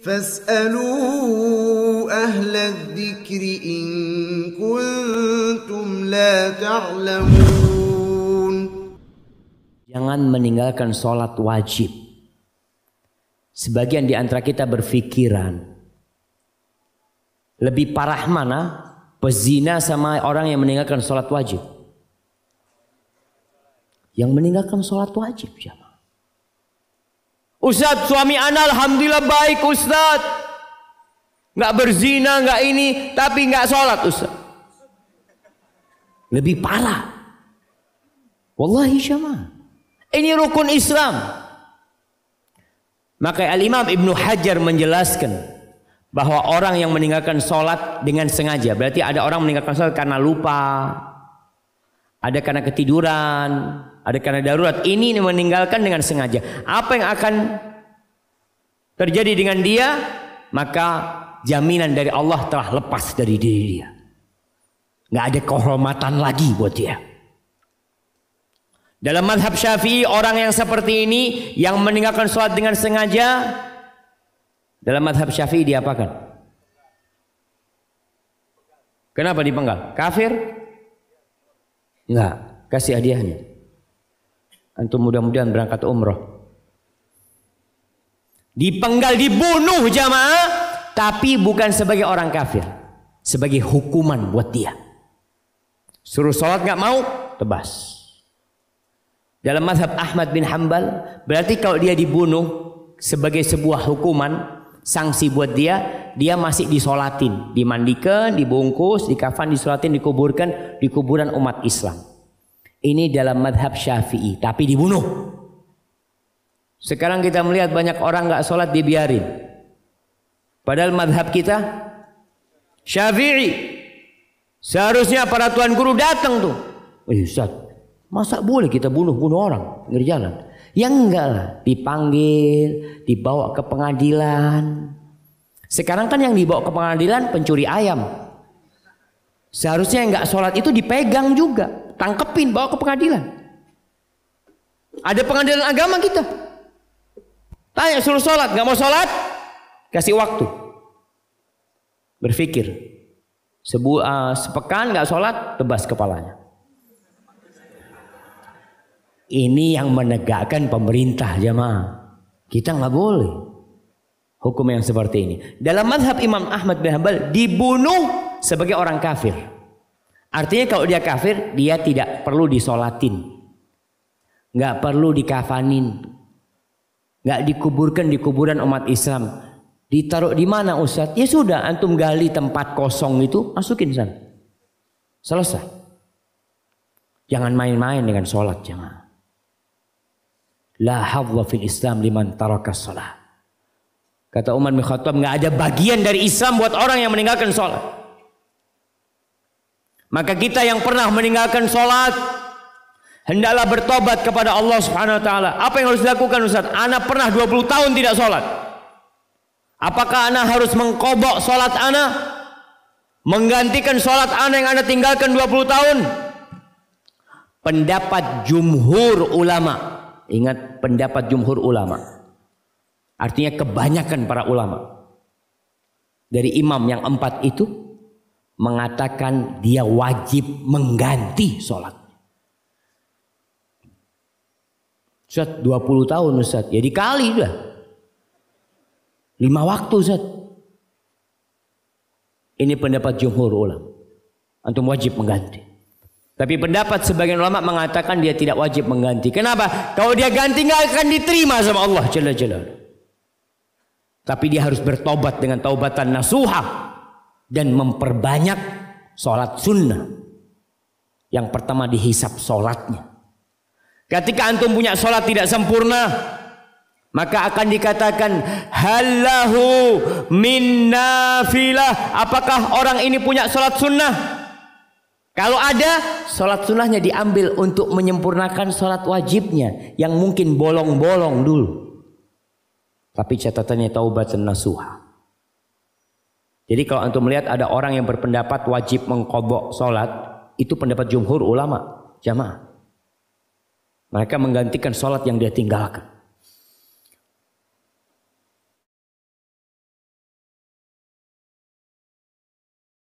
فاسألوا أهل الذكر إن كنتم لا تعلمون. Jangan meninggalkan sholat wajib. Sebagian di antara kita berpikiran lebih parah mana pezina sama orang yang meninggalkan sholat wajib. Yang meninggalkan sholat wajib siapa? Ustaz, suami ana alhamdulillah baik Ustaz. Nggak berzina, nggak ini, tapi nggak sholat Ustaz. Lebih parah. Wallahi syama. Ini rukun Islam. Maka Al-Imam Ibnu Hajar menjelaskan bahwa orang yang meninggalkan sholat dengan sengaja. Berarti ada orang meninggalkan sholat karena lupa. Ada karena ketiduran. Ada karena darurat. Ini meninggalkan dengan sengaja. Apa yang akan terjadi dengan dia? Maka jaminan dari Allah telah lepas dari diri dia. Nggak ada kehormatan lagi buat dia. Dalam mazhab Syafi'i, orang yang seperti ini yang meninggalkan sholat dengan sengaja, dalam mazhab Syafi'i diapakan? Kenapa dipenggal? Kafir? Enggak, kasih hadiahnya. Antum mudah-mudahan berangkat umroh. Dipenggal, dibunuh jamaah, tapi bukan sebagai orang kafir, sebagai hukuman buat dia. Suruh sholat nggak mau, tebas. Dalam mazhab Ahmad bin Hanbal, berarti kalau dia dibunuh sebagai sebuah hukuman, sanksi buat dia, dia masih disolatin, dimandikan, dibungkus, dikafan, disolatin, dikuburkan di kuburan umat Islam. Ini dalam madhab Syafi'i, tapi dibunuh. Sekarang kita melihat banyak orang nggak sholat dibiarin. Padahal madhab kita Syafi'i. Seharusnya para tuan guru datang tuh. Ustaz, masa boleh kita bunuh orang pinggir jalan? Ya enggak lah, dipanggil, dibawa ke pengadilan. Sekarang kan yang dibawa ke pengadilan pencuri ayam. Seharusnya yang nggak sholat itu dipegang juga. Tangkepin, bawa ke pengadilan. Ada pengadilan agama kita. Tanya, suruh sholat, nggak mau sholat, kasih waktu. Berpikir, sepekan nggak sholat, tebas kepalanya. Ini yang menegakkan pemerintah jamaah. Kita nggak boleh hukum yang seperti ini. Dalam mazhab Imam Ahmad bin Hanbal, dibunuh sebagai orang kafir. Artinya kalau dia kafir, dia tidak perlu disolatin, nggak perlu dikafanin, nggak dikuburkan di kuburan umat Islam. Ditaruh di mana Ustaz? Ya sudah, antum gali tempat kosong itu, masukin sana. Selesai. Jangan main-main dengan sholat jemaah. La hadzza fil Islam liman taraka shalah. Kata Umar bin Khattab, nggak ada bagian dari Islam buat orang yang meninggalkan sholat. Maka kita yang pernah meninggalkan sholat, hendaklah bertobat kepada Allah Subhanahu Wa Taala. Apa yang harus dilakukan Ustaz? Ana pernah 20 tahun tidak sholat. Apakah ana harus mengkobok sholat ana? Menggantikan sholat ana yang ana tinggalkan 20 tahun? Pendapat jumhur ulama. Ingat, pendapat jumhur ulama. Artinya kebanyakan para ulama. Dari imam yang 4 itu mengatakan dia wajib mengganti sholat. Ustaz, 20 tahun Ustaz, ya dikali udah 5 waktu Ustaz. Ini pendapat jumhur ulama, antum wajib mengganti. Tapi pendapat sebagian ulama mengatakan dia tidak wajib mengganti. Kenapa? Kalau dia ganti nggak akan diterima sama Allah Jalla Jalaluhu. Tapi dia harus bertobat dengan taubatan nasuha dan memperbanyak sholat sunnah. Yang pertama dihisap sholatnya. Ketika antum punya sholat tidak sempurna, maka akan dikatakan halahu min nafilah. Apakah orang ini punya sholat sunnah? Kalau ada, sholat sunnahnya diambil untuk menyempurnakan sholat wajibnya yang mungkin bolong-bolong dulu. Tapi catatannya taubatan nasuha. Jadi kalau antum melihat ada orang yang berpendapat wajib mengqadha sholat, itu pendapat jumhur ulama jamaah. Mereka menggantikan sholat yang dia tinggalkan.